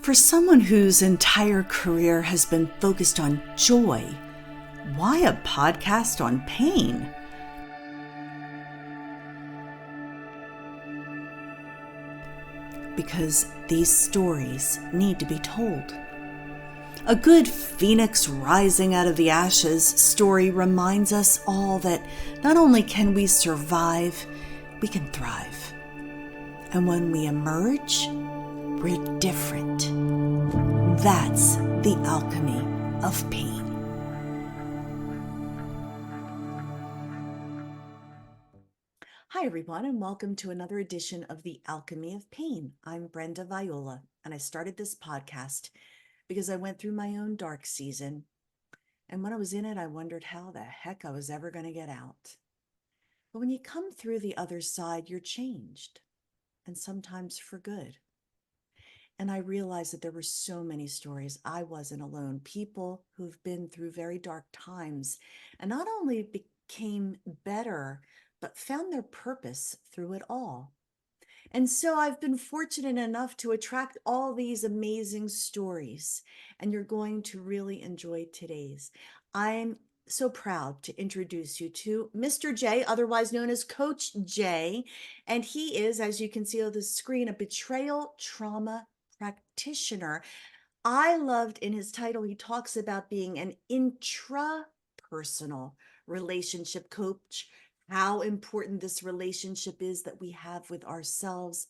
For someone whose entire career has been focused on joy, why a podcast on pain? Because these stories need to be told. A good phoenix rising out of the ashes story reminds us all that not only can we survive, we can thrive. And when we emerge, we're different. That's the alchemy of pain. Hi, everyone, and welcome to another edition of The Alchemy of Pain. I'm Brenda Viola, and I started this podcast because I went through my own dark season. And when I was in it, I wondered how the heck I was ever going to get out. But when you come through the other side, you're changed, and sometimes for good. And I realized that there were so many stories. I wasn't alone. People who've been through very dark times and not only became better, but found their purpose through it all. And so I've been fortunate enough to attract all these amazing stories, and you're going to really enjoy today's. I'm so proud to introduce you to Mr. J, otherwise known as Coach J, and he is, as you can see on the screen, a betrayal trauma practitioner. I loved in his title, he talks about being an intrapersonal relationship coach, how important this relationship is that we have with ourselves.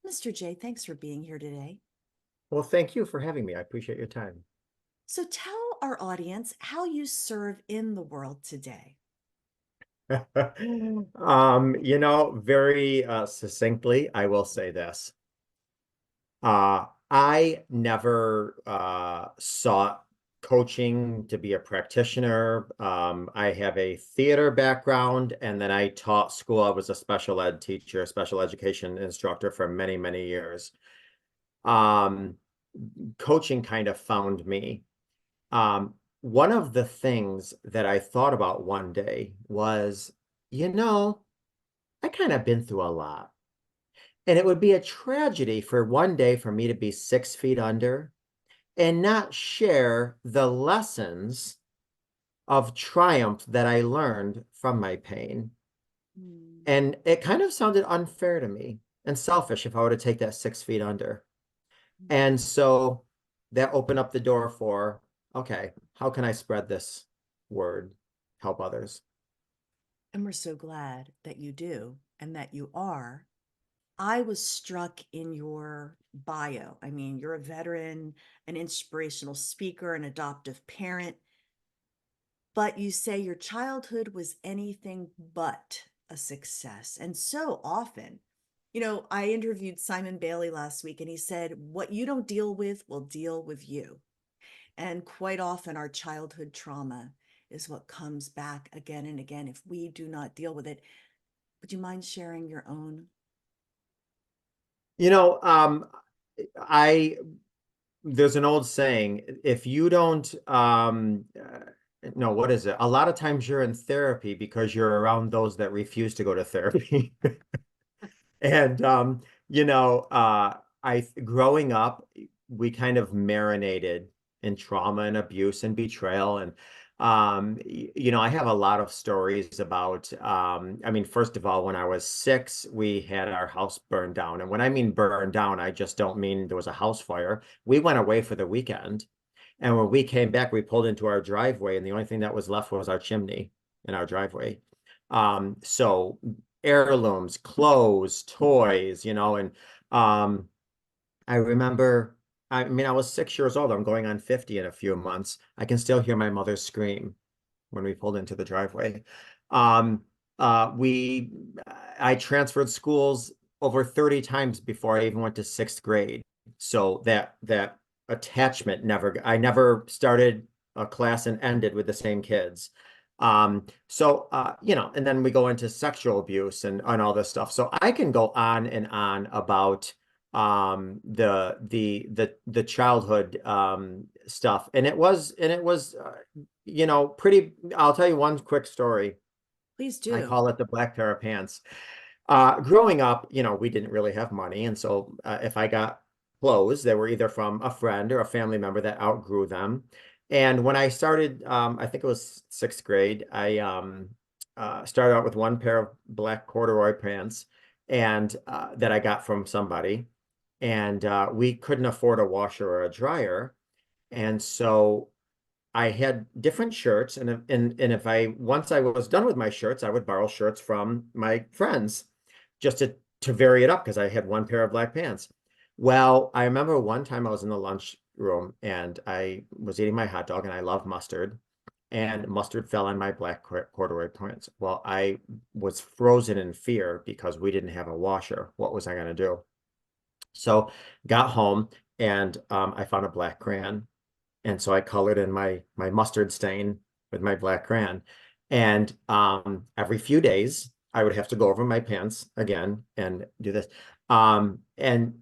Mr. J, thanks for being here today. Well, thank you for having me. I appreciate your time. So tell our audience how you serve in the world today. Very succinctly, I will say this. I never sought coaching to be a practitioner. I have a theater background, and then I taught school. I was a special ed teacher, special education instructor for many, many years. Coaching kind of found me. One of the things that I thought about one day was, I kind of been through a lot. And it would be a tragedy for one day for me to be 6 feet under and not share the lessons of triumph that I learned from my pain. And it kind of sounded unfair to me and selfish if I were to take that 6 feet under. And so that opened up the door for, okay, how can I spread this word, help others? And we're so glad that you do and that you are. I was struck in your bio. I mean, you're a veteran, an inspirational speaker, an adoptive parent, but you say your childhood was anything but a success. And so often, I interviewed Simon Bailey last week, and he said, what you don't deal with will deal with you. And quite often, our childhood trauma is what comes back again and again if we do not deal with it. Would you mind sharing your own? You know, I there's an old saying, if you don't no, what is it? A lot of times you're in therapy because you're around those that refuse to go to therapy. And I growing up, we kind of marinated in trauma and abuse and betrayal. And I have a lot of stories about first of all, when I was 6, we had our house burned down. And when I mean burned down, I just don't mean there was a house fire. We went away for the weekend. And when we came back, we pulled into our driveway, and the only thing that was left was our chimney in our driveway. So heirlooms, clothes, toys, and I remember, I was 6 years old. I'm going on 50 in a few months. I can still hear my mother scream when we pulled into the driveway. Um, we, I transferred schools over 30 times before I even went to 6th grade. So that attachment I never started a class and ended with the same kids. And then we go into sexual abuse and all this stuff. So I can go on and on about the childhood stuff. And it was pretty. I'll tell you one quick story. Please I do. call it the black pair of pants. Growing up, we didn't really have money, and so if I got clothes. They were either from a friend or a family member that outgrew them. And when I started, I think it was sixth grade, I started out with one pair of black corduroy pants and that I got from somebody. And we couldn't afford a washer or a dryer. And so I had different shirts, and if I once I was done with my shirts, I would borrow shirts from my friends just to vary it up because I had one pair of black pants. Well, I remember one time I was in the lunch room and I was eating my hot dog and I love mustard, and mustard fell on my black corduroy pants. Well, I was frozen in fear because we didn't have a washer. What was I going to do? So got home and I found a black crayon, and so I colored in my mustard stain with my black crayon. And every few days, I would have to go over my pants again and do this. And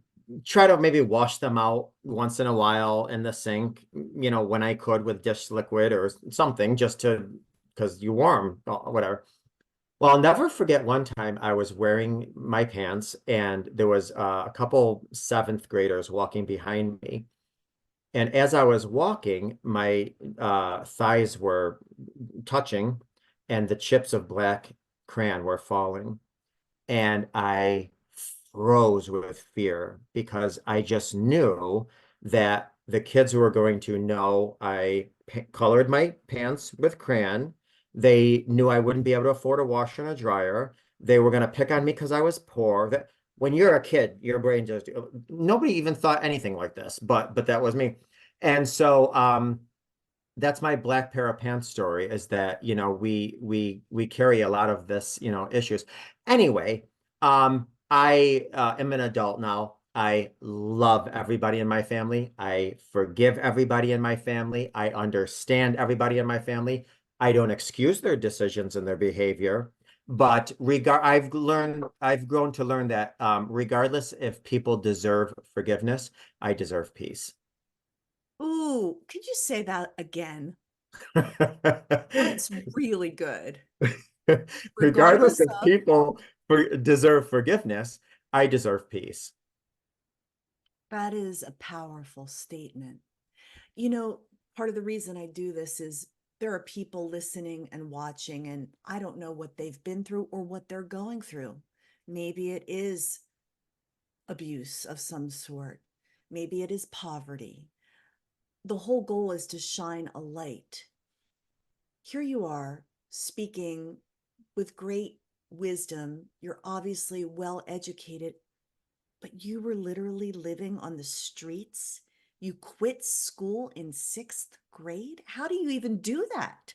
try to maybe wash them out once in a while in the sink, when I could with dish liquid or something, just to because you warm or whatever. Well, I'll never forget one time I was wearing my pants and there was a couple seventh graders walking behind me. And as I was walking, my thighs were touching and the chips of black crayon were falling. And I froze with fear because I just knew that the kids were going to know I colored my pants with crayon. They knew I wouldn't be able to afford a washer and a dryer. They were going to pick on me because I was poor. That when you're a kid, your brain just nobody even thought anything like this, but that was me. And so that's my black pair of pants story is that, we carry a lot of this, issues. Anyway, I am an adult now. I love everybody in my family. I forgive everybody in my family. I understand everybody in my family. I don't excuse their decisions and their behavior, but I've grown to learn that regardless if people deserve forgiveness, I deserve peace. Ooh, could you say that again? That's really good. Regardless Regardless if of, people deserve forgiveness, I deserve peace. that is a powerful statement. You know, part of the reason I do this is there are people listening and watching, and I don't know what they've been through or what they're going through. Maybe it is abuse of some sort, maybe it is poverty. The whole goal is to shine a light. Here you are speaking with great wisdom. You're obviously well educated, but you were literally living on the streets. You quit school in sixth grade. How do you even do that?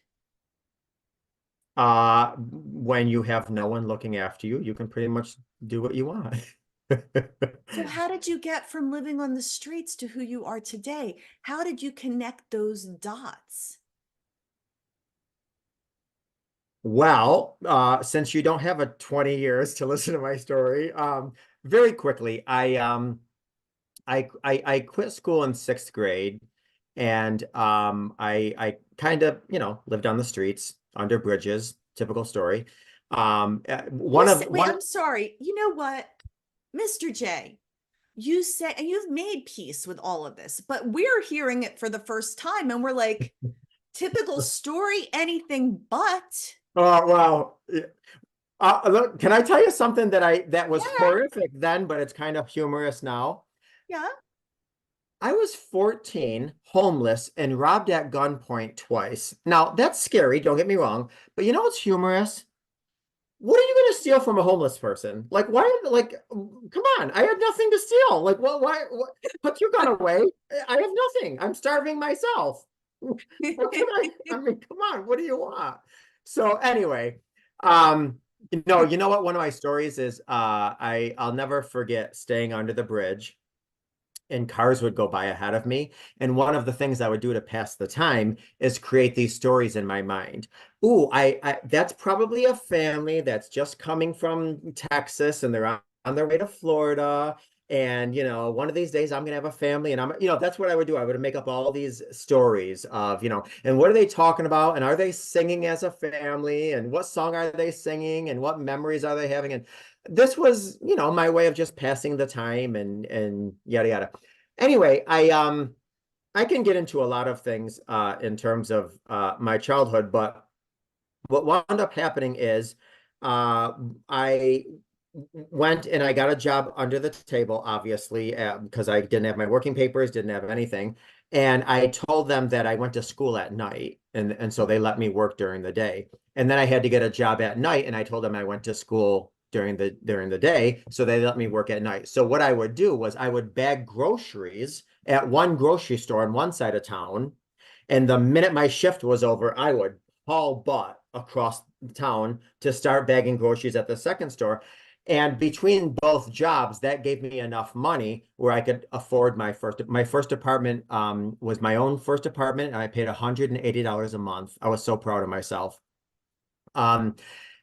When you have no one looking after you, you can pretty much do what you want. So, how did you get from living on the streets to who you are today? How did you connect those dots? Well, since you don't have a 20 years to listen to my story, very quickly, I quit school in sixth grade, and I kind of lived on the streets under bridges, typical story. You One of said, wait, one I'm sorry. You know what, Mr. J, you said, and you've made peace with all of this, but we're hearing it for the first time and we're like, typical story, anything but. Oh wow. Look, can I tell you something that was Yeah, horrific then, but it's kind of humorous now? yeah. I was 14, homeless, and robbed at gunpoint twice. Now, that's scary, don't get me wrong, but you know what's humorous? What are you going to steal from a homeless person? Like, why? Like, come on, I had nothing to steal. Like, what? Put your gun away. I have nothing. I'm starving myself. What can I mean, come on, what do you want? So anyway, you know what? One of my stories is I'll never forget staying under the bridge and cars would go by ahead of me. And one of the things I would do to pass the time is create these stories in my mind. Ooh, that's probably a family that's just coming from Texas and they're on their way to Florida. And one of these days I'm gonna have a family, and that's what I would do. I would make up all these stories of, and what are they talking about? And are they singing as a family? And what song are they singing? And what memories are they having? And this was, my way of just passing the time and yada yada. Anyway, I can get into a lot of things in terms of my childhood, but what wound up happening is uh, I went and I got a job under the table, obviously, because I didn't have my working papers, didn't have anything. And I told them that I went to school at night. And so they let me work during the day. And then I had to get a job at night. And I told them I went to school during the day. So they let me work at night. So what I would do was I would bag groceries at one grocery store on one side of town. And the minute my shift was over, I would haul butt across town to start bagging groceries at the second store. And between both jobs, that gave me enough money where I could afford my first apartment was my own first apartment, and I paid $180 a month. I was so proud of myself. Um,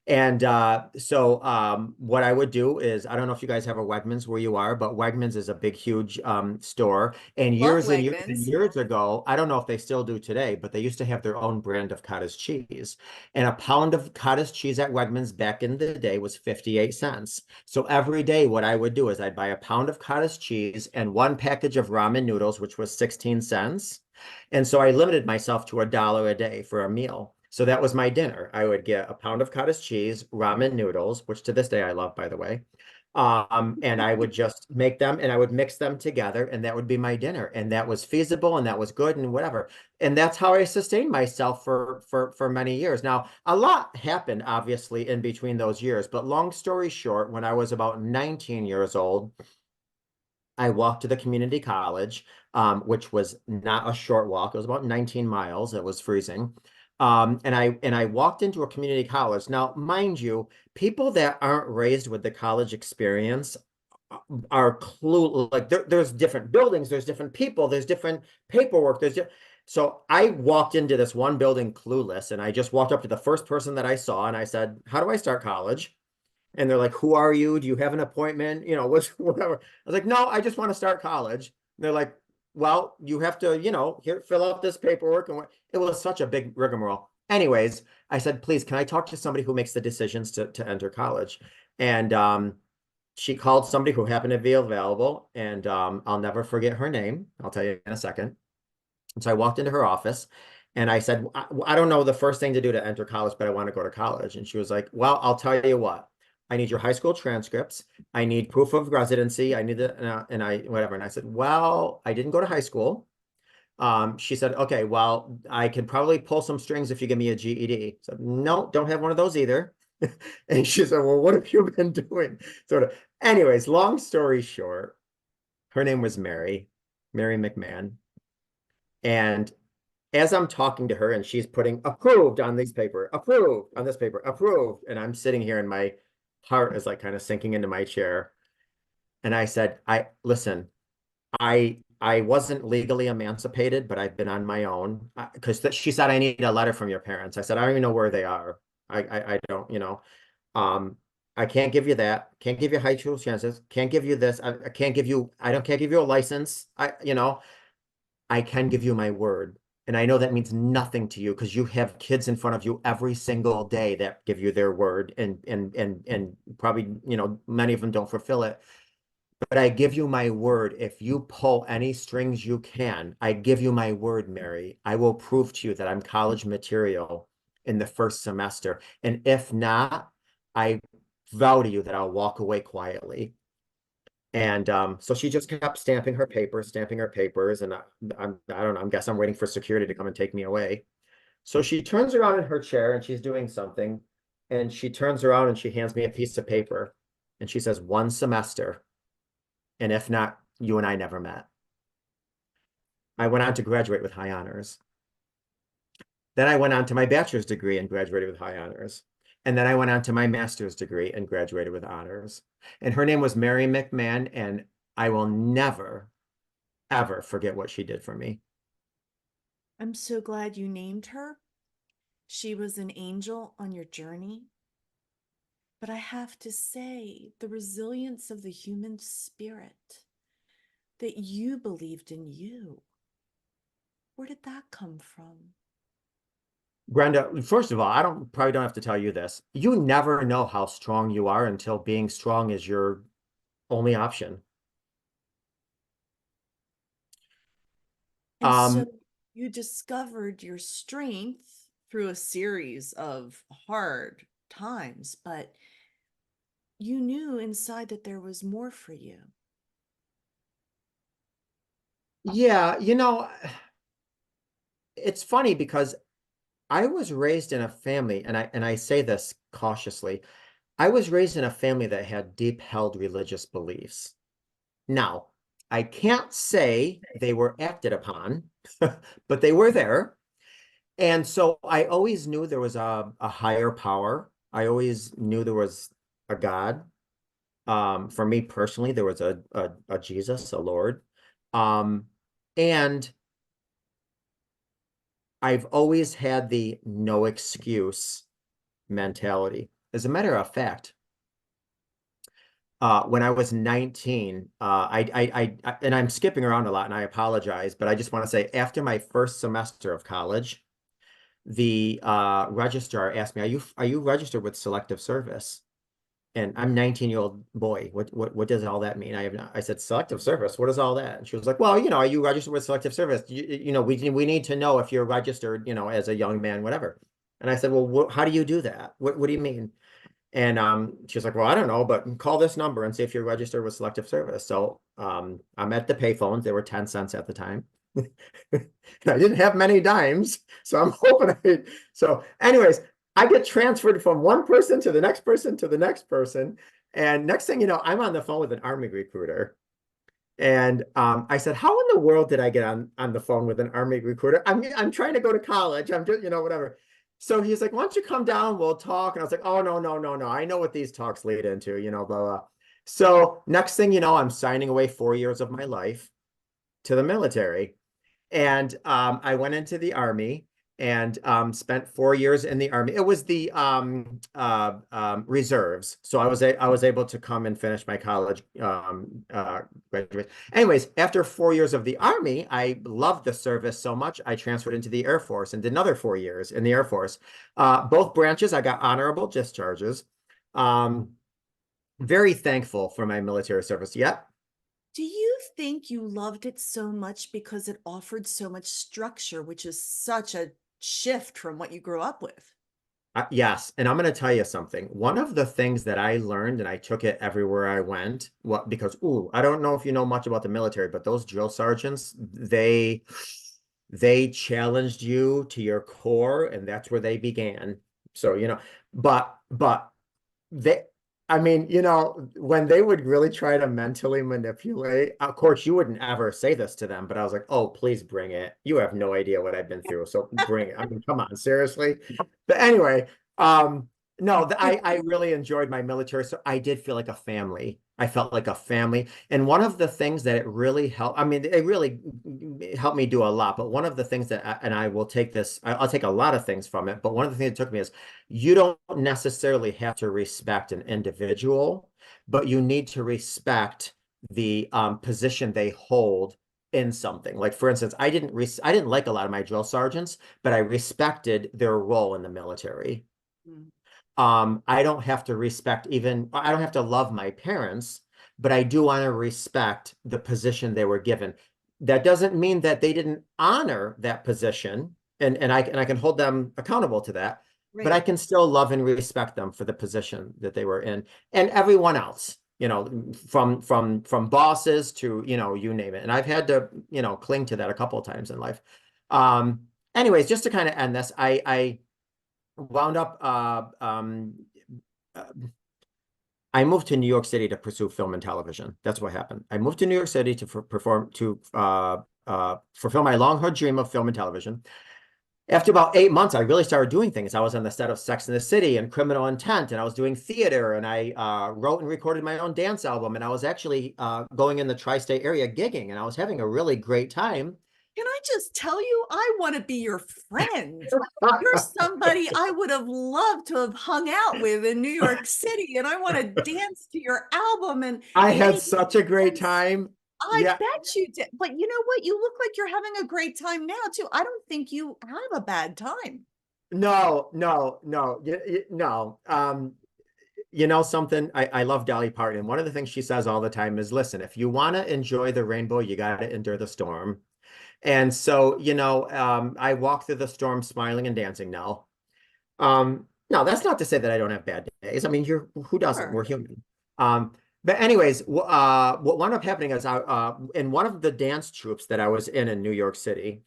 and what I would do is, I don't know if you guys have a Wegmans where you are, but Wegmans is a big, huge store. Love And years and Wegmans. years ago, I don't know if they still do today, but they used to have their own brand of cottage cheese. And a pound of cottage cheese at Wegmans back in the day was 58 cents. So every day, what I would do is I'd buy a pound of cottage cheese and one package of ramen noodles, which was 16 cents. And so I limited myself to $1 a day for a meal. So that was my dinner. I would get a pound of cottage cheese, ramen noodles, which to this day I love, by the way. And I would just make them and I would mix them together, and that would be my dinner. And that was feasible and that was good and whatever. And that's how I sustained myself for many years. Now, a lot happened obviously in between those years, but long story short, when I was about 19 years old, I walked to the community college, which was not a short walk. It was about 19 miles. It was freezing. And I walked into a community college. Now, mind you, people that aren't raised with the college experience are clue like there's different buildings, there's different people, there's different paperwork, so I walked into this one building clueless, and I just walked up to the first person that I saw and I said, "How do I start college?" And they're like, "Who are you? Do you have an appointment? What's whatever." I was like, "No, I just want to start college." And they're like, "Well, you have to, here, fill out this paperwork." And it was such a big rigmarole. Anyways, I said, "Please, can I talk to somebody who makes the decisions to enter college?" And she called somebody who happened to be available, and I'll never forget her name. I'll tell you in a second. And so I walked into her office and I said, I don't know the first thing to do to enter college, but I want to go to college. And she was like, "Well, I'll tell you what. I need your high school transcripts. I need proof of residency. I need it." Whatever. And I said, "Well, I didn't go to high school." She said, "Okay, well, I could probably pull some strings if you give me a GED." So, "No, don't have one of those either." And she said, "Well, what have you been doing?" Sort of. Anyways, long story short, her name was Mary McMahon. And as I'm talking to her and she's putting approved on this paper, approved on this paper, approved, and I'm sitting here and my heart is like kind of sinking into my chair. And I said, "I listen, I wasn't legally emancipated, but I've been on my own." Because she said, "I need a letter from your parents." I said, "I don't even know where they are. I don't, um, I can't give you that. Can't give you high school chances. Can't give you this. I can't give you, can't give you a license. I can give you my word." And I know that means nothing to you because you have kids in front of you every single day that give you their word, and probably, many of them don't fulfill it. But I give you my word. If you pull any strings you can, I give you my word, Mary. I will prove to you that I'm college material in the first semester. And if not, I vow to you that I'll walk away quietly. And so she just kept stamping her papers, and I don't know, I guess I'm waiting for security to come and take me away. So she turns around in her chair and she's doing something, and she turns around and she hands me a piece of paper, and she says, "One semester, and if not, you and I never met." I went on to graduate with high honors. Then I went on to my bachelor's degree and graduated with high honors. And then I went on to my master's degree and graduated with honors. And her name was Mary McMahon, and I will never, ever forget what she did for me. I'm so glad you named her. She was an angel on your journey. But I have to say, the resilience of the human spirit, that you believed in you, where did that come from? Brenda, first of all, I don't probably don't have to tell you this. You never know how strong you are until being strong is your only option. And so Um, you discovered your strength through a series of hard times, but you knew inside that there was more for you. yeah, it's funny because I was raised in a family, and I say this cautiously. I was raised in a family that had deep held religious beliefs. Now, I can't say they were acted upon, but they were there. And so I always knew there was a higher power. I always knew there was a God. For me personally, there was a Jesus, a Lord. Um, and I've always had the no excuse mentality. As a matter of fact, when I was 19, and I'm skipping around a lot and I apologize, but I just want to say after my first semester of college, the registrar asked me, are you registered with Selective Service? And I'm 19-year-old boy. What does all that mean? I said, Selective Service, what is all that? And she was like, well, are you registered with Selective Service? We need to know if you're registered, as a young man, whatever. And I said, well, how do you do that? What do you mean? And she was like, well, I don't know, but call this number and see if you're registered with Selective Service. So I'm at the payphones. They were 10 cents at the time. I didn't have many dimes, so I'm hoping so anyways, I get transferred from one person to the next person to the next person. And next thing you know, I'm on the phone with an Army recruiter. And I said, how in the world did I get on the phone with an Army recruiter? I'm trying to go to college. I'm just, whatever. So he's like, why don't you come down? We'll talk. And I was like, oh, no, no, no, no. I know what these talks lead into, blah, blah. So next thing you know, I'm signing away 4 years of my life to the military. And I went into the Army and spent 4 years in the Army. It was the reserves, so I was able to come and finish my college graduate. Anyways, after 4 years of the Army, I loved the service so much I transferred into the Air Force and did another 4 years in the Air Force. Both branches, I got honorable discharges. Um, Very thankful for my military service. Yeah. Do you think you loved it so much because it offered so much structure, which is such a shift from what you grew up with? Yes, and I'm going to tell you something. One of the things that I learned, and I took it everywhere I went, because I don't know if you know much about the military, but those drill sergeants, they challenged you to your core, and that's where they began. So, but they, I mean, when they would really try to mentally manipulate, of course, you wouldn't ever say this to them, but I was like, oh, please bring it. You have no idea what I've been through. So bring it. I mean, come on, seriously. But anyway, no, I really enjoyed my military. So I did feel like a family. I felt like a family. And one of the things that it really helped, I mean, it really helped me do a lot. But one of the things and I will take this, I'll take a lot of things from it. But one of the things it took me is you don't necessarily have to respect an individual, but you need to respect the position they hold in something. Like for instance, I didn't like a lot of my drill sergeants, but I respected their role in the military. Mm. I don't have to love my parents, but I do want to respect the position they were given. That doesn't mean that they didn't honor that position, and I can hold them accountable to that, but I Right. can still love and respect them for the position that they were in, and everyone else, from bosses to, you name it. And I've had to, cling to that a couple of times in life. Um, Anyways, just to kind of end this, I wound up uh, I moved to New York City to pursue film and television. That's what happened. I moved to New York City to perform to fulfill my long-held dream of film and television. After about 8 months, I really started doing things. I was on the set of Sex and the City and Criminal Intent, and I was doing theater, and I wrote and recorded my own dance album, and I was actually going in the tri-state area gigging, and I was having a really great time. Can I just tell you, I want to be your friend. You're somebody I would have loved to have hung out with in New York City, and I want to dance to your album and I had maybe such a great dance. time. I Yeah. bet you did. But you know what? You look like you're having a great time now, too. I don't think you have a bad time. No, no, no, no. You know something? I love Dolly Parton. One of the things she says all the time is, listen, if you want to enjoy the rainbow, you got to endure the storm. And so, I walk through the storm smiling and dancing now. No, that's not to say that I don't have bad days. I mean, who doesn't? Sure. We're human. But anyways, what wound up happening is in one of the dance troupes that I was in New York City,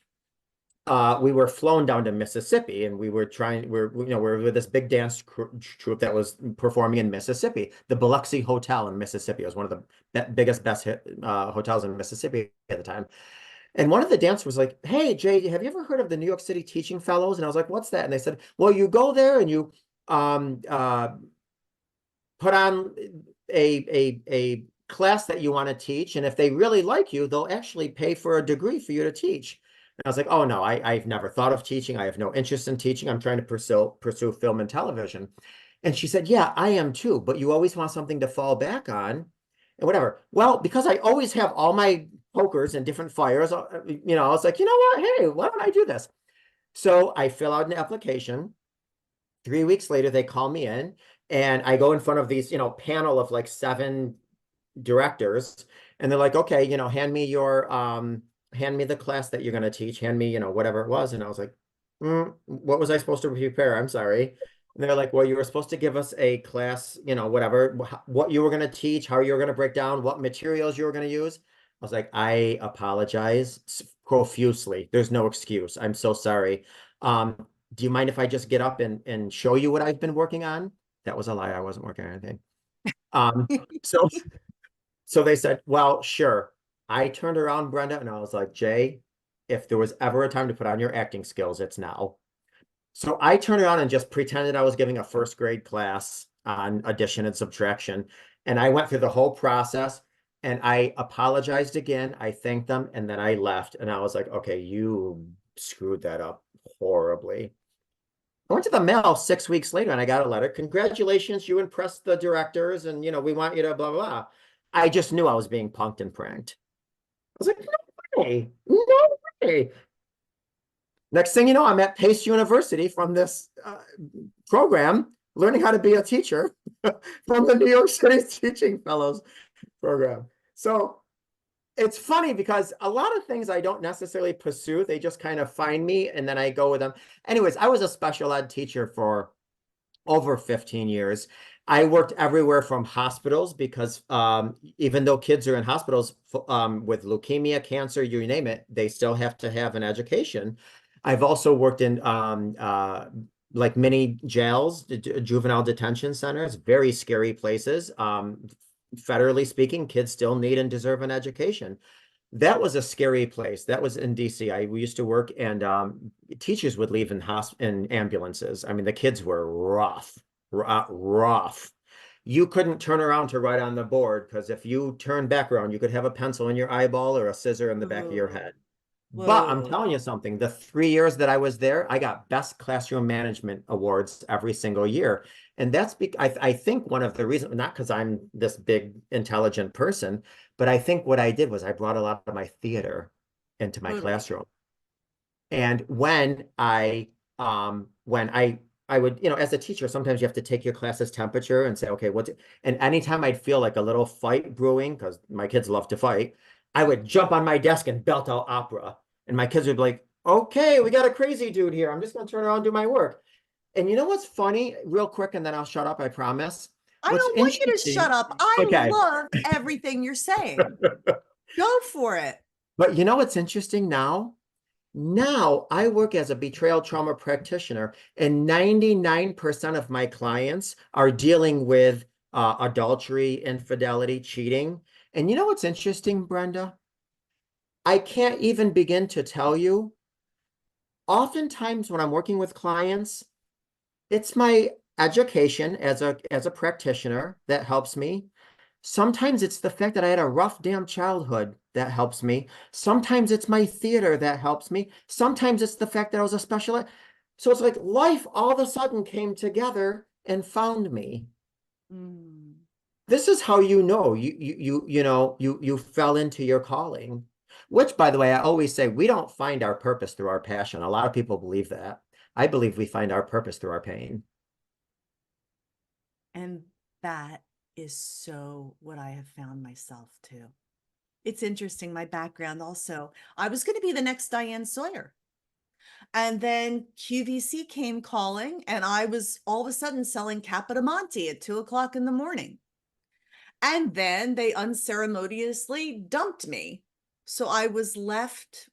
we were flown down to Mississippi, and we were with this big dance troupe that was performing in Mississippi. The Biloxi Hotel in Mississippi was one of the biggest, best hotels in Mississippi at the time. And one of the dancers was like, "Hey, Jay, have you ever heard of the New York City Teaching Fellows?" And I was like, "What's that?" And they said, "Well, you go there and you um, uh, put on a class that you want to teach, and if they really like you, they'll actually pay for a degree for you to teach." And I was like, "Oh no, I've never thought of teaching. I have no interest in teaching. I'm trying to pursue film and television." And she said, "Yeah, I am too, but you always want something to fall back on and whatever." Well, because I always have all my pokers and different fires, I was like, "You know what? Hey, why don't I do this?" So I fill out an application. 3 weeks later, they call me in, and I go in front of these, panel of like seven directors, and they're like, "Okay, hand me the class that you're going to teach, hand me, whatever it was." And I was like, what was I supposed to prepare? I'm sorry." And they're like, "Well, you were supposed to give us a class, whatever, what you were going to teach, how you were going to break down, what materials you were going to use." I was like, "I apologize profusely. There's no excuse. I'm so sorry. Do you mind if I just get up and show you what I've been working on?" That was a lie. I wasn't working on anything. Um, so so they said, "Well, sure." I turned around, Brenda, and I was like, "Jay, if there was ever a time to put on your acting skills, it's now." So I turned around and just pretended I was giving a first grade class on addition and subtraction. And I went through the whole process, and I apologized again. I thanked them, and then I left. And I was like, "Okay, you screwed that up horribly." I went to the mail 6 weeks later, and I got a letter. "Congratulations, you impressed the directors, and we want you to blah blah blah." I just knew I was being punked and pranked. I was like, "No way, no way." Next thing you know, I'm at Pace University from this program, learning how to be a teacher from the New York City Teaching Fellows program. So it's funny because a lot of things I don't necessarily pursue. They just kind of find me, and then I go with them. Anyways, I was a special ed teacher for over 15 years. I worked everywhere from hospitals because even though kids are in hospitals with leukemia, cancer, you name it, they still have to have an education. I've also worked in like mini jails, juvenile detention centers, very scary places. Federally speaking, kids still need and deserve an education. That was a scary place. That was in DC. We used to work, and teachers would leave in ambulances. I mean, the kids were rough, rough. You couldn't turn around to write on the board because if you turned back around, you could have a pencil in your eyeball or a scissor in the back of your Whoa. head. But I'm Whoa. telling you something, the 3 years that I was there, I got best classroom management awards every single year. And that's I think one of the reasons, not because I'm this big intelligent person, but I think what I did was I brought a lot of my theater into my Totally. classroom. And when I would, as a teacher, sometimes you have to take your class's temperature and say, "Okay, and anytime I'd feel like a little fight brewing, because my kids love to fight, I would jump on my desk and belt out opera. And my kids would be like, "Okay, we got a crazy dude here. I'm just gonna turn around and do my work." And you know what's funny, real quick, and then I'll shut up, I promise. I What's don't want you to shut interesting, up. I okay. love everything you're saying. Go for it. But you know what's interesting now? Now I work as a betrayal trauma practitioner, and 99% of my clients are dealing with adultery, infidelity, cheating. And you know what's interesting, Brenda? I can't even begin to tell you. Oftentimes, when I'm working with clients, it's my education as a practitioner that helps me. Sometimes it's the fact that I had a rough damn childhood that helps me. Sometimes it's my theater that helps me. Sometimes it's the fact that I was a special ed. So it's like life all of a sudden came together and found me. Mm. This is how you fell into your calling. Which, by the way, I always say we don't find our purpose through our passion. A lot of people believe that. I believe we find our purpose through our pain. And that is so what I have found myself too. It's interesting, my background also. I was going to be the next Diane Sawyer. And then QVC came calling, and I was all of a sudden selling Capitamonte at 2 o'clock in the morning. And then they unceremoniously dumped me. So I was left,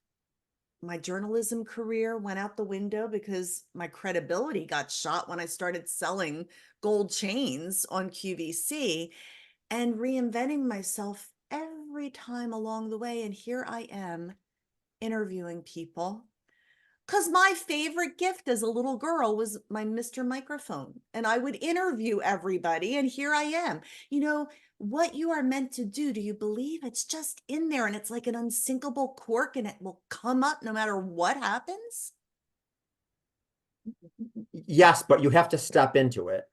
my journalism career went out the window because my credibility got shot when I started selling gold chains on QVC and reinventing myself every time along the way. And here I am interviewing people because my favorite gift as a little girl was my Mr. Microphone. And I would interview everybody. And here I am. You know, what you are meant to do you believe? It's just in there and it's like an unsinkable cork and it will come up no matter what happens. Yes, but you have to step into it.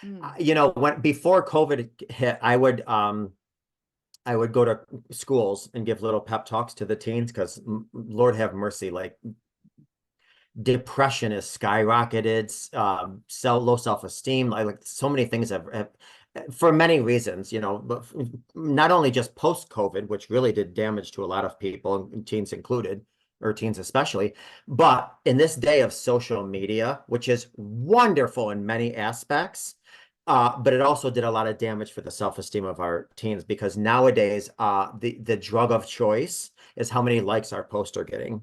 Mm, When before COVID hit, I would go to schools and give little pep talks to the teens because Lord have mercy, like depression is skyrocketed, low self-esteem, like so many things have for many reasons, but not only just post-COVID, which really did damage to a lot of people, teens included, or teens especially, but in this day of social media, which is wonderful in many aspects, but it also did a lot of damage for the self-esteem of our teens because nowadays, the drug of choice is how many likes our posts are getting.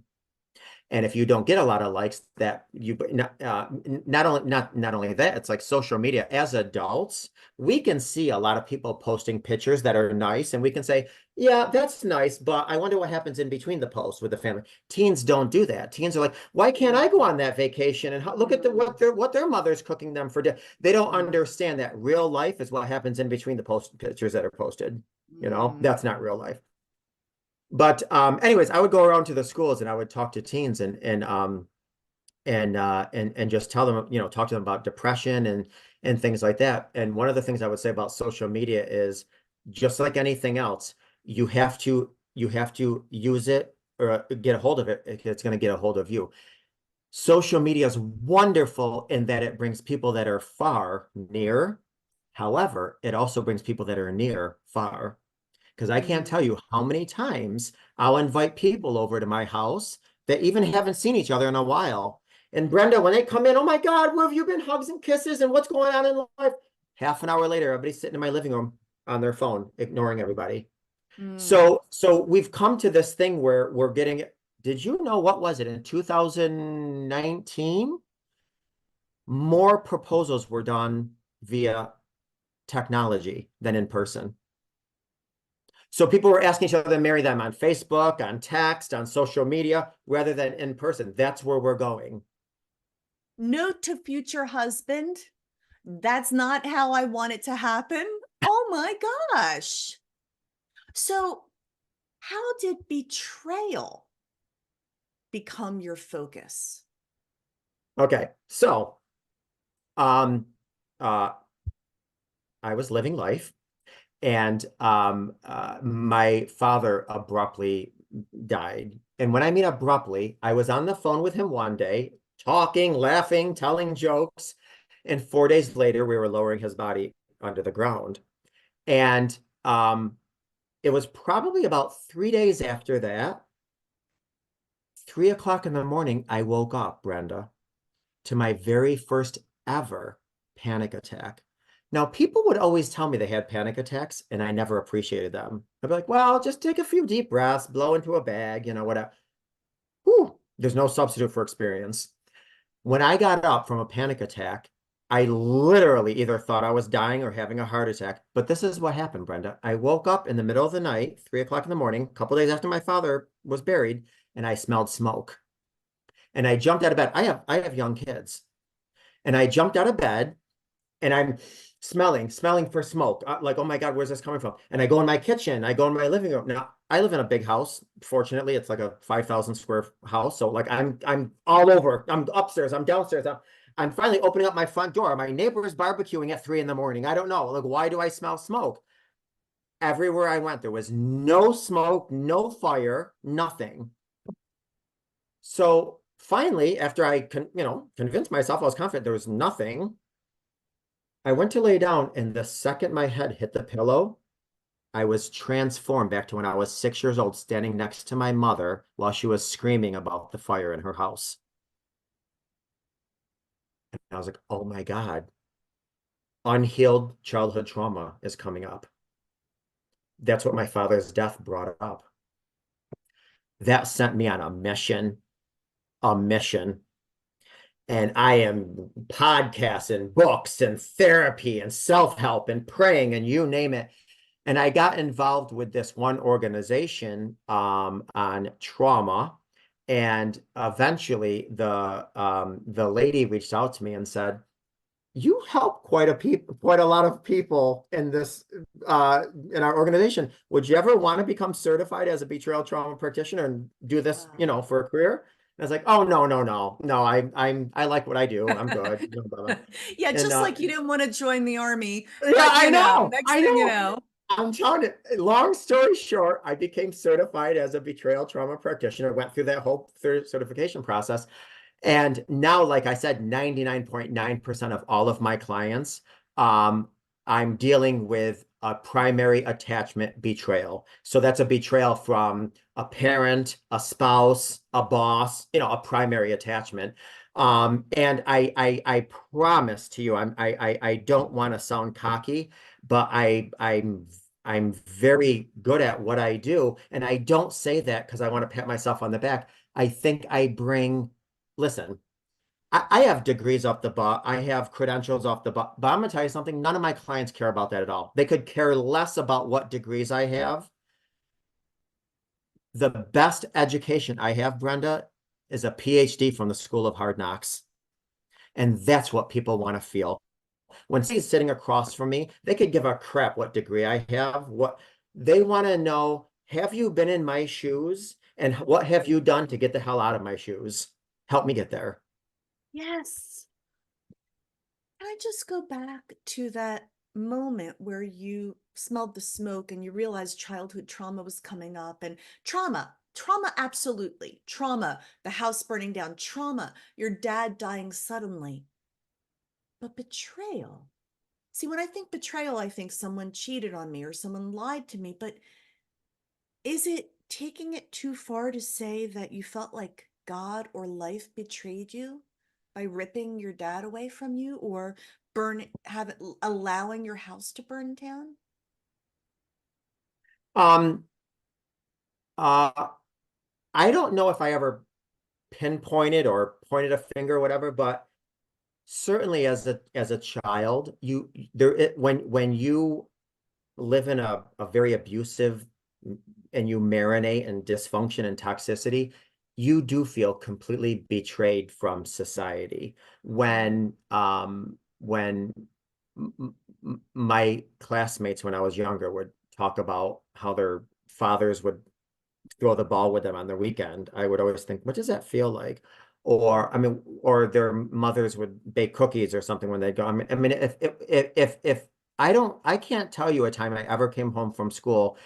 And if you don't get a lot of likes, that you not only that, it's like social media. As adults, we can see a lot of people posting pictures that are nice, and we can say, "Yeah, that's nice," but I wonder what happens in between the posts with the family. Teens don't do that. Teens are like, "Why can't I go on that vacation and look at what their mother's cooking them for dinner?" They don't mm, understand that real life is what happens in between the post pictures that are posted. mm. That's not real life. But anyways, I would go around to the schools and I would talk to teens and just tell them, talk to them about depression and things like that. And one of the things I would say about social media is just like anything else, you have to use it or get a hold of it. It's going to get a hold of you. Social media is wonderful in that it brings people that are far near. However, it also brings people that are near far. Because I can't tell Mm. you how many times I'll invite people over to my house that even haven't seen each other in a while. And Brenda, when they come in, oh my God, where have you been? Hugs and kisses, and what's going on in life? Half an hour later, everybody's sitting in my living room on their phone, ignoring everybody. Mm. So we've come to this thing where we're getting, did you know what was it in 2019? More proposals were done via technology than in person. So people were asking each other to marry them on Facebook, on text, on social media, rather than in person. That's where we're going. Note to future husband, that's not how I want it to happen. Oh my gosh. So, how did betrayal become your focus? Okay, so um, uh, I was living life, and my father abruptly died. And when I mean abruptly, I was on the phone with him one day, talking, laughing, telling jokes, and 4 days later, we were lowering his body under the ground. And it was probably about 3 days after that, 3 o'clock in the morning, I woke up, Brenda, to my very first ever panic attack. Now, people would always tell me they had panic attacks, and I never appreciated them. I'd be like, well, just take a few deep breaths, blow into a bag, whatever. Whew, there's no substitute for experience. When I got up from a panic attack, I literally either thought I was dying or having a heart attack. But this is what happened, Brenda. I woke up in the middle of the night, 3 o'clock in the morning, a couple days after my father was buried, and I smelled smoke. And I jumped out of bed. I have young kids. And I jumped out of bed and I'm smelling for smoke. Like, oh my God, where's this coming from? And I go in my kitchen, I go in my living room. Now, I live in a big house. Fortunately, it's like a 5,000 square house. So like I'm all over. I'm upstairs, I'm downstairs. I'm finally opening up my front door. My neighbor is barbecuing at 3 in the morning. I don't know. Like, why do I smell smoke? Everywhere I went, there was no smoke, no fire, nothing. So finally, after I convinced myself I was confident there was nothing, I went to lay down, and the second my head hit the pillow, I was transformed back to when I was 6 years old, standing next to my mother while she was screaming about the fire in her house. And I was like, oh my God, unhealed childhood trauma is coming up. That's what my father's death brought up. That sent me on a mission. And I am podcasting, books and therapy and self-help and praying and you name it. And I got involved with this one organization on trauma. And eventually the lady reached out to me and said, you help quite a lot of people in this in our organization. Would you ever want to become certified as a betrayal trauma practitioner and do this, Wow. for a career? And I was like, oh no, no, no, no. I like what I do. I'm good. No, blah, blah. Yeah, And just like you didn't want to join the army, yeah, but next I thing you know. know. I'm telling you, long story short, I became certified as a betrayal trauma practitioner, went through that whole certification process. And now, like I said, 99.9% of all of my clients, um, I'm dealing with a primary attachment betrayal. So that's a betrayal from a parent, a spouse, a boss, a primary attachment. And I promise to you, I don't want to sound cocky, but I'm very good at what I do. And I don't say that because I want to pat myself on the back. I think I bring Listen, I have degrees off the butt. I have credentials off the butt. But I'm going to tell you something. None of my clients care about that at all. They could care less about what degrees I have. The best education I have, Brenda, is a PhD from the School of Hard Knocks. And that's what people want to feel. When somebody's sitting across from me, they could give a crap what degree I have. What they want to know, have you been in my shoes? And what have you done to get the hell out of my shoes? Help me get there. Yes. Can I just go back to that moment where you smelled the smoke and you realized childhood trauma was coming up and trauma, absolutely. Trauma, the house burning down, trauma, your dad dying suddenly. But betrayal. See, when I think betrayal, I think someone cheated on me or someone lied to me. But is it taking it too far to say that you felt like God or life betrayed you by ripping your dad away from you or allowing your house to burn down? Um, uh, I don't know if I ever pinpointed or pointed a finger or whatever, but certainly as a child, when you live in a very abusive and you marinate in dysfunction and toxicity, you do feel completely betrayed from society. When my classmates when I was younger would talk about how their fathers would throw the ball with them on the weekend, I would always think, what does that feel like? Or I mean, or their mothers would bake cookies or something when they go. I mean, if I can't tell you a time I ever came home from school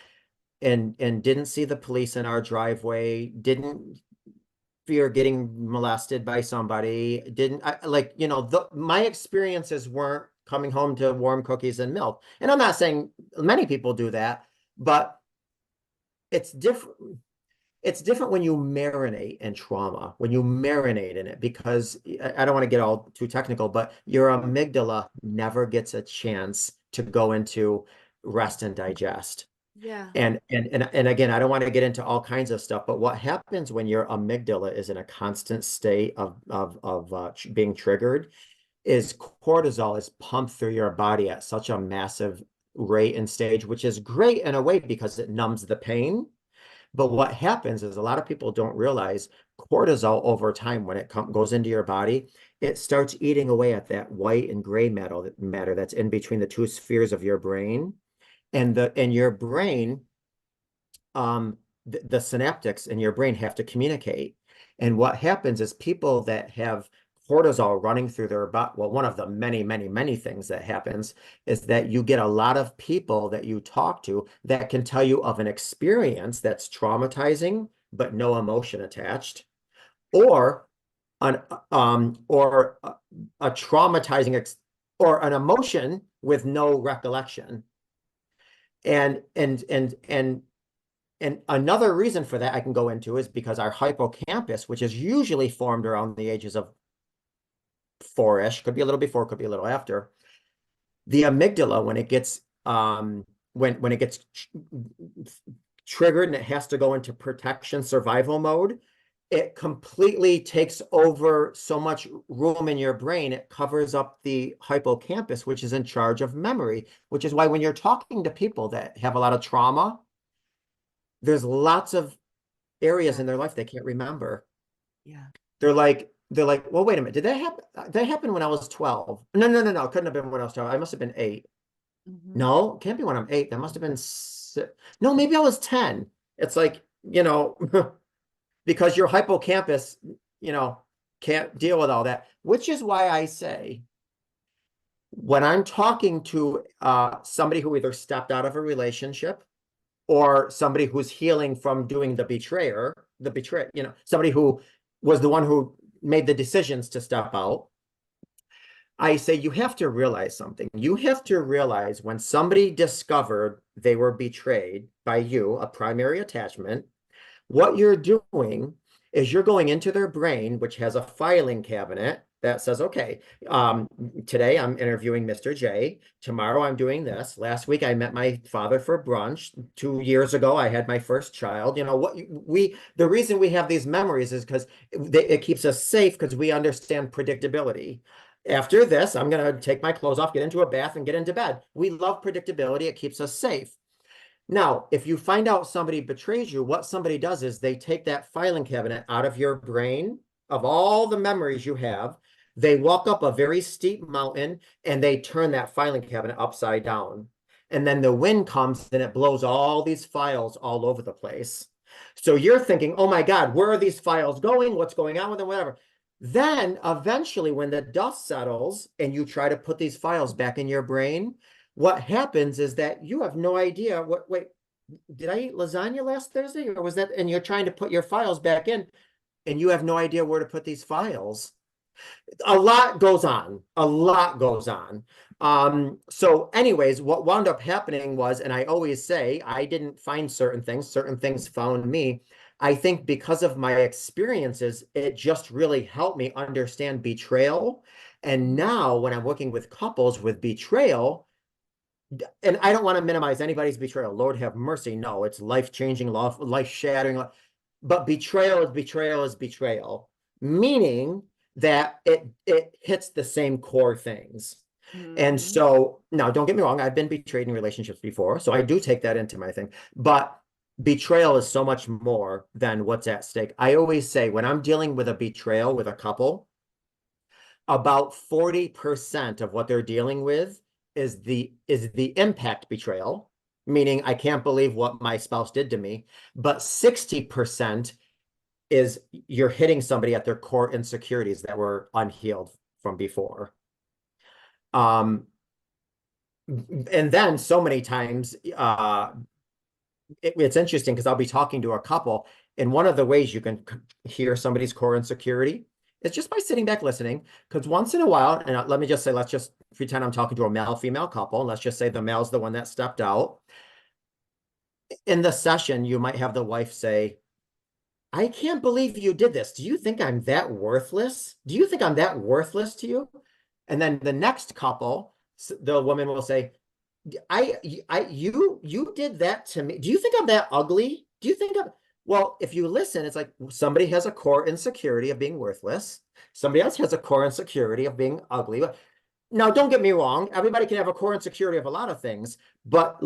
and didn't see the police in our driveway, didn't fear getting molested by somebody, didn't like, my experiences weren't coming home to warm cookies and milk. And I'm not saying many people do that, but it's different. It's different when you marinate in trauma, when you marinate in it, because I don't want to get all too technical, but your amygdala never gets a chance to go into rest and digest. Yeah. And again, I don't want to get into all kinds of stuff, but what happens when your amygdala is in a constant state of being triggered is cortisol is pumped through your body at such a massive rate and stage, which is great in a way because it numbs the pain. But what happens is a lot of people don't realize cortisol over time, when it goes into your body, it starts eating away at that white and gray matter that's in between the two spheres of your brain. And your brain, the synaptics in your brain have to communicate. And what happens is people that have cortisol running through their body, well, one of the many, many, many things that happens is that you get a lot of people that you talk to that can tell you of an experience that's traumatizing, but no emotion attached, or an or a traumatizing or an emotion with no recollection. And another reason for that I can go into is because our hippocampus, which is usually formed around the ages of four-ish, could be a little before, could be a little after, the amygdala, when it gets when it gets triggered and it has to go into protection survival mode, it completely takes over so much room in your brain. It covers up the hippocampus, which is in charge of memory, which is why when you're talking to people that have a lot of trauma, there's lots of areas Yeah. in their life they can't remember. Yeah. They're like, well, wait a minute. Did that happen? That happened when I was 12. No, no, no, no. It couldn't have been when I was 12. I must have been 8. Hmm. No, it can't be when I'm 8. That must have been 6. No, maybe I was 10. It's like, because your hippocampus, you know, can't deal with all that, which is why I say when I'm talking to somebody who either stepped out of a relationship or somebody who's healing from doing somebody who was the one who made the decisions to step out, I say you have to realize something. You have to realize when somebody discovered they were betrayed by you, a primary attachment, what you're doing is you're going into their brain, which has a filing cabinet that says, okay, today I'm interviewing Mr. J. Tomorrow I'm doing this. Last week I met my father for brunch. 2 years ago I had my first child. The reason we have these memories is because it keeps us safe because we understand predictability. After this, I'm going to take my clothes off, get into a bath, and get into bed. We love predictability. It keeps us safe. Now, if you find out somebody betrays you, what somebody does is they take that filing cabinet out of your brain of all the memories you have. They walk up a very steep mountain and they turn that filing cabinet upside down. And then the wind comes and it blows all these files all over the place. So you're thinking, oh my God, where are these files going? What's going on with them? Whatever. Then eventually, when the dust settles and you try to put these files back in your brain, what happens is that you have no idea wait, did I eat lasagna last Thursday or was that, and you're trying to put your files back in and you have no idea where to put these files. A lot goes on. So anyways, what wound up happening was, and I always say, I didn't find certain things found me. I think because of my experiences, it just really helped me understand betrayal. And Hmm. now when I'm working with couples with betrayal, and I don't want to minimize anybody's betrayal. Lord have mercy. No, it's life-changing, life-shattering. But betrayal is betrayal, meaning that it hits the same core things. And Hmm. so now don't get me wrong, I've been betrayed in relationships before, so I do take that into my thing. But betrayal is so much more than what's at stake. I always say when I'm dealing with a betrayal with a couple, about 40% of what they're dealing with is the impact betrayal, meaning I can't believe what my spouse did to me, but 60% is you're hitting somebody at their core insecurities that were unhealed from before. Um, and then so many times, it's interesting because I'll be talking to a couple, and one of the ways you can hear somebody's core insecurity is just by sitting back listening. Because once in a while, and let me just say, let's just pretend I'm talking to a male-female couple, and let's just say the male's the one that stepped out. In the session, you might have the wife say, I can't believe you did this. Do you think I'm that worthless? Do you think I'm that worthless to you? And then the next couple, the woman will say, you did that to me. Do you think I'm that ugly? Do you think I'm, well, if you listen, it's like somebody has a core insecurity of being worthless. Somebody else has a core insecurity of being ugly. Now, don't get me wrong. Everybody can have a core insecurity of a lot of things, but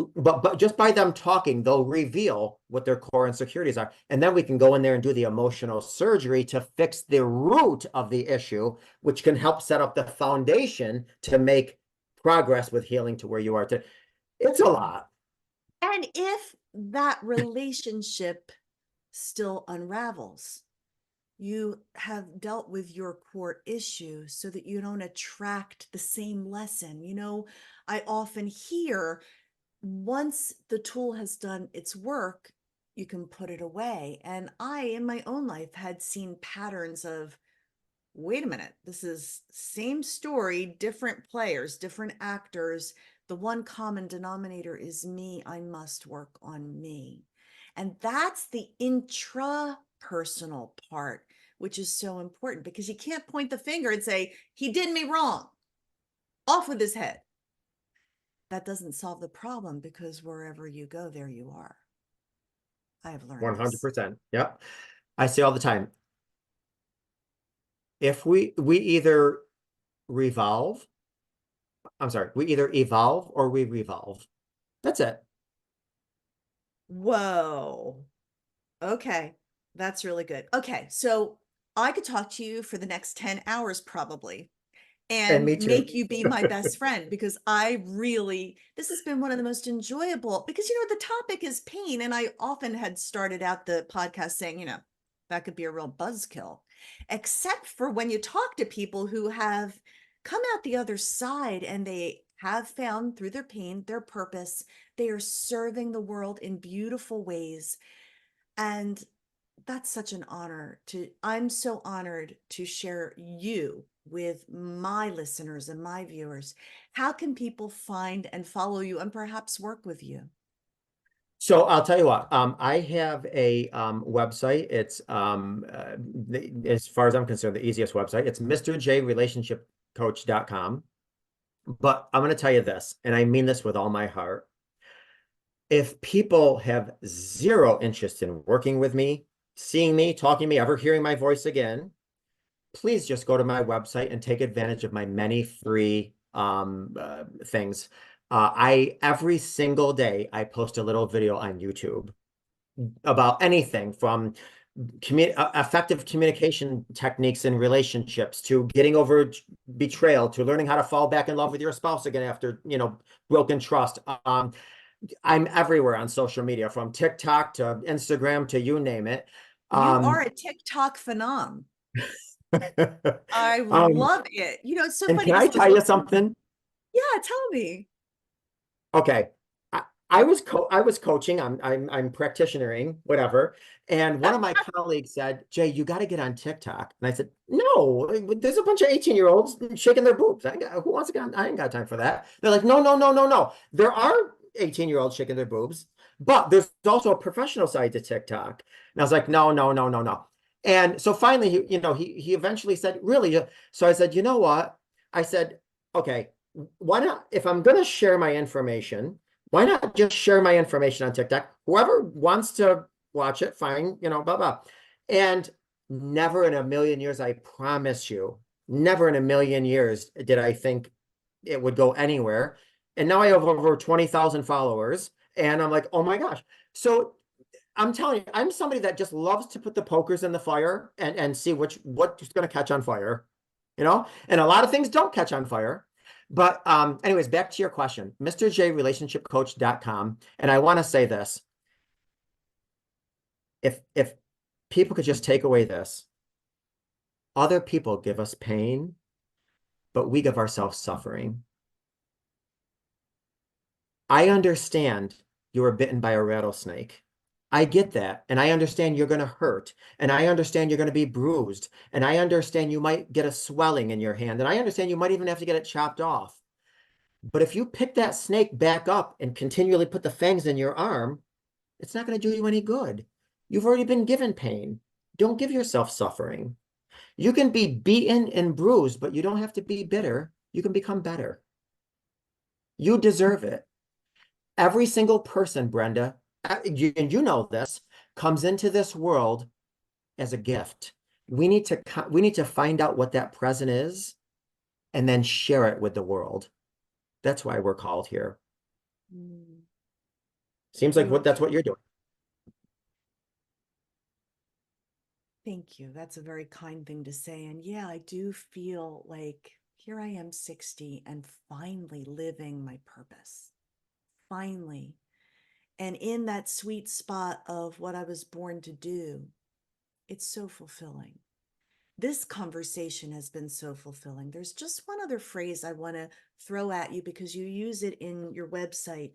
just by them talking, they'll reveal what their core insecurities are, and then we can go in there and do the emotional surgery to fix the root of the issue, which can help set up the foundation to make progress with healing to where you are today. It's a lot. And if that relationship still unravels, you have dealt with your core issue so that you don't attract the same lesson. I often hear once the tool has done its work, you can put it away. And I, in my own life, had seen patterns of, wait a minute, this is same story, different players, different actors, The one common denominator is me. I must work on me. And that's the intrapersonal part, which is so important because you can't point the finger and say, he did me wrong, off with his head. That doesn't solve the problem because wherever you go, there you are. I have learned this. 100%. Yep. I say all the time, if we either revolve, I'm sorry, we either evolve or we revolve. That's it. Whoa. Okay. That's really good. Okay. So I could talk to you for the next 10 hours probably And and me too. make you be my best friend because this has been one of the most enjoyable because, the topic is pain. And I often had started out the podcast saying, that could be a real buzzkill, except for when you talk to people who have come out the other side and they have found through their pain their purpose. They are serving the world in beautiful ways. And that's such an honor I'm so honored to share you with my listeners and my viewers. How can people find and follow you and perhaps work with you? So I'll tell you what, I have a website. It's as far as I'm concerned, the easiest website. It's mrjrelationshipcoach.com. But I'm going to tell you this, and I mean this with all my heart. If people have zero interest in working with me, seeing me, talking to me, ever hearing my voice again, please just go to my website and take advantage of my many free things. I every single day I post a little video on YouTube about anything from effective communication techniques in relationships to getting over betrayal to learning how to fall back in love with your spouse again after broken trust. I'm everywhere on social media, from TikTok to Instagram to you name it. You are um a TikTok phenom. I um love it. It's so and funny can I because I was tell you looking. something? Yeah, tell me. Okay. I was coaching, I'm practitionering, whatever. And one of my colleagues said, Jay, you got to get on TikTok. And I said, no, there's a bunch of 18-year-olds shaking their boobs. Who wants to get on? I ain't got time for that. They're like, no, no, no, no, no. There are 18-year-olds shaking their boobs, but there's also a professional side to TikTok. And I was like, no, no, no, no, no. And so finally, he eventually said, really? So I said, you know what? I said, okay, why not, if I'm going to share my information, why not just share my information on TikTok? Whoever wants to watch it, fine, blah, blah. And never in a million years, I promise you, never in a million years did I think it would go anywhere. And now I have over 20,000 followers. And I'm like, oh my gosh. So I'm telling you, I'm somebody that just loves to put the pokers in the fire and see what's going to catch on fire, and a lot of things don't catch on fire. But anyways, back to your question, mrjrelationshipcoach.com. And I want to say this, if people could just take away this, other people give us pain, but we give ourselves suffering. I understand you were bitten by a rattlesnake. I get that. And I understand you're going to hurt. And I understand you're going to be bruised. And I understand you might get a swelling in your hand. And I understand you might even have to get it chopped off. But if you pick that snake back up and continually put the fangs in your arm, it's not going to do you any good. You've already been given pain. Don't give yourself suffering. You can be beaten and bruised, but you don't have to be bitter. You can become better. You deserve it. Every single person, Brenda, and you know this, comes into this world as a gift. We need to find out what that present is and then share it with the world. That's why we're called here. Mm, Seems like you are. that's what you're doing. Thank you. That's a very kind thing to say. And yeah, I do feel like here I am 60 and finally living my purpose. Finally. And in that sweet spot of what I was born to do, it's so fulfilling. This conversation has been so fulfilling. There's just one other phrase I want to throw at you because you use it in your website.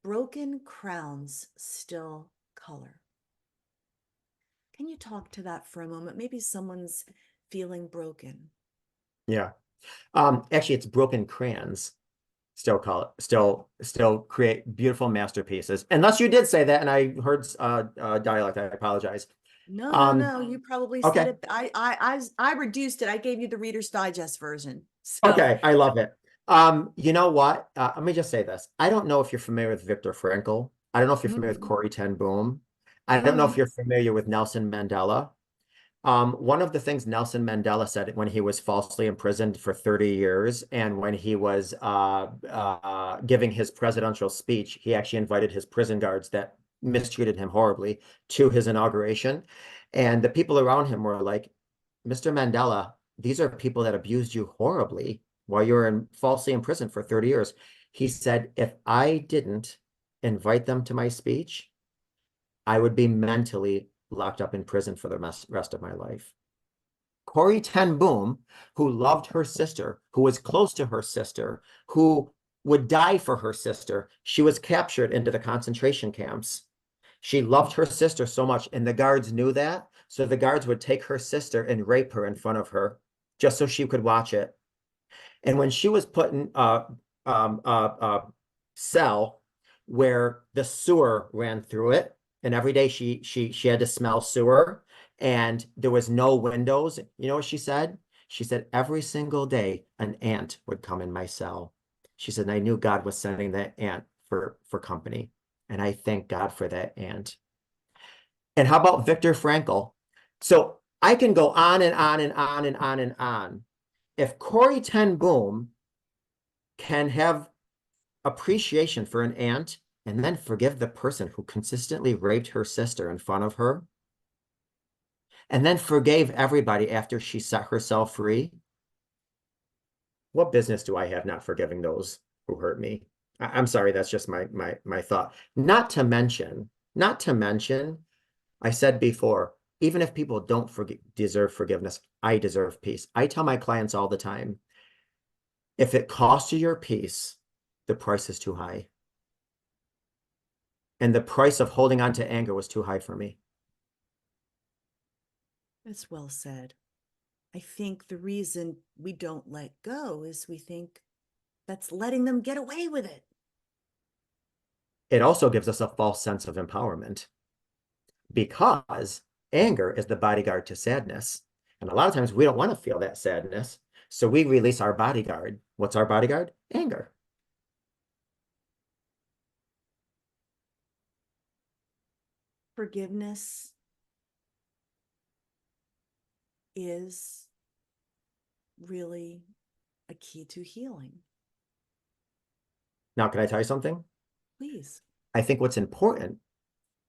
Broken crowns still color. Can you talk to that for a moment? Maybe someone's feeling broken. Yeah. Actually, it's broken crayons still call it, still create beautiful masterpieces. Unless you did say that, and I heard dialect, I apologize. No, no, Um, no. You probably said okay, it. I reduced it. I gave you the Reader's Digest version. So okay, I love it. You know what? Let me just say this. I don't know if you're familiar with Viktor Frankl. I don't know if you're familiar with mm, Corrie Ten Boom. I don't know if mm, you're familiar with Nelson Mandela. One of the things Nelson Mandela said when he was falsely imprisoned for 30 years and when he was giving his presidential speech, he actually invited his prison guards that mistreated him horribly to his inauguration. And the people around him were like, Mr. Mandela, these are people that abused you horribly while you were falsely imprisoned for 30 years. He said, if I didn't invite them to my speech, I would be mentally locked up in prison for the rest of my life. Corrie Ten Boom, who loved her sister, who was close to her sister, who would die for her sister, she was captured into the concentration camps. She loved her sister so much, and the guards knew that. So the guards would take her sister and rape her in front of her just so she could watch it. And when she was put in a cell where the sewer ran through it, and every day she had to smell sewer, and there was no windows. You know what she said? She said every single day an ant would come in my cell. She said, and I knew God was sending that ant for company, and I thank God for that ant. And how about Viktor Frankl? So I can go on and on and on and on and on. If Corrie Ten Boom can have appreciation for an aunt and then forgive the person who consistently raped her sister in front of her and then forgave everybody after she set herself free, what business do I have not forgiving those who hurt me? I'm sorry, that's just my thought. Not to mention, I said before, even if people don't deserve forgiveness, I deserve peace. I tell my clients all the time, if it costs you your peace, the price is too high. And the price of holding on to anger was too high for me. that's well said. I think the reason we don't let go is we think that's letting them get away with it. It also gives us a false sense of empowerment because anger is the bodyguard to sadness. And a lot of times we don't want to feel that sadness. So we release our bodyguard. What's our bodyguard? Anger. Forgiveness is really a key to healing. Now, can I tell you something? Please. I think what's important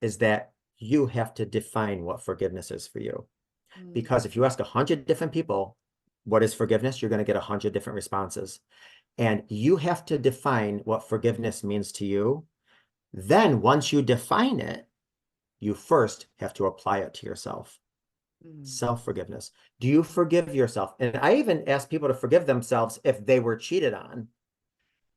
is that you have to define what forgiveness is for you. Mm, Because if you ask 100 different people, what is forgiveness? You're going to get 100 different responses. And you have to define what forgiveness means to you. Then once you define it, you first have to apply it to yourself. mm, Self-forgiveness. Do you forgive yourself? And I even ask people to forgive themselves if they were cheated on.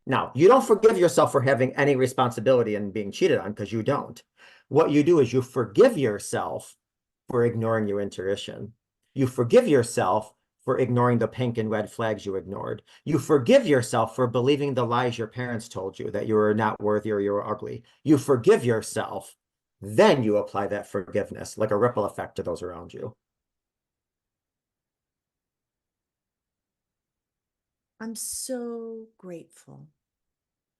Now, you don't forgive yourself for having any responsibility in being cheated on because you don't. What you do is you forgive yourself for ignoring your intuition. You forgive yourself for ignoring the pink and red flags you ignored. You forgive yourself for believing the lies your parents told you that you were not worthy or you were ugly. You forgive yourself. Then you apply that forgiveness like a ripple effect to those around you. I'm so grateful,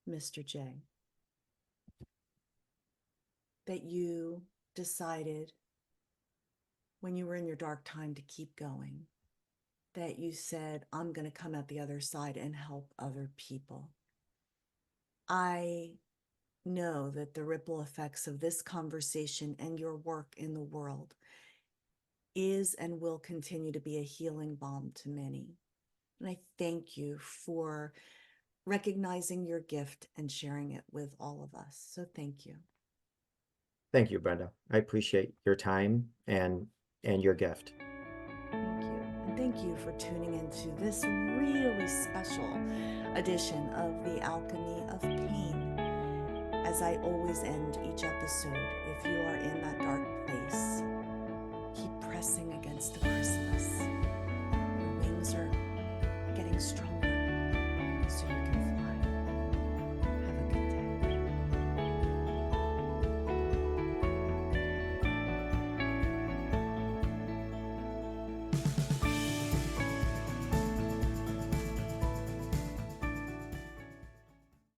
Mr. J, that you decided when you were in your dark time to keep going, that you said, I'm going to come out the other side and help other people. I know that the ripple effects of this conversation and your work in the world is and will continue to be a healing balm to many. And I thank you for recognizing your gift and sharing it with all of us. So thank you. Thank you, Brenda. I appreciate your time and your gift. Thank you. And thank you for tuning into this really special edition of The Alchemy of Pain. As I always end each episode, if you are in that dark place, keep pressing against the chrysalis. Your wings are getting stronger so you can fly.